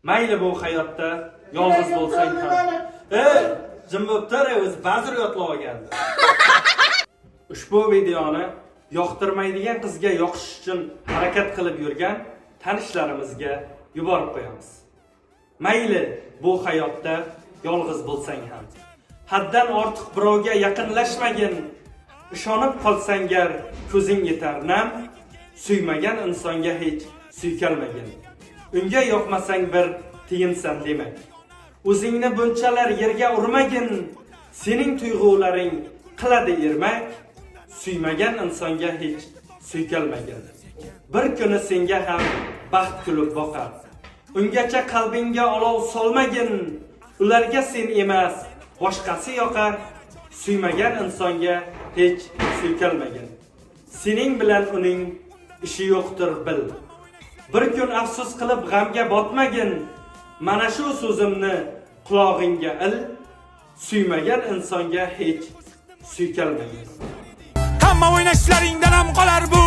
Mayli bu hayotda yolg'iz bo'lsang ham. Jim bo'ptar, o'zi ba'zir yotlab olgandi. Ushbu videoni yoqtirmaydigan qizga yoqish uchun harakat qilib yurgan tanishlarimizga yuborib qo'yamiz. Mayli bu hayotda yolg'iz bo'lsang ham. Haddan ortiq birovga yaqinlashmagin. Ishonib qolsang gar ko'zing yetar nam, suymagan insonga hech suykalmagin. Unga yoqmasang bir tiyinsan demak. O'zingni bunchalar yerga urmagin. Sening tuyg'ularing qiladi ermak. Suymagan insonga hech suykalmagin. Bir kuni senga ham baxt kulib boqar. Ungacha qalbingga olov solmagin. Ularga sen emas, boshqasi yoqar. Suymagan insonga hech suykalmagin. Sening bilan uning ishi yo'qdir bil. Bir kun afsus qilib g'amga botmagin. Mana shu so'zimni qulog'ingga il. Suymagan insonga hech suykalmagin. Hamma o'ynashlaringdan ham qolar bu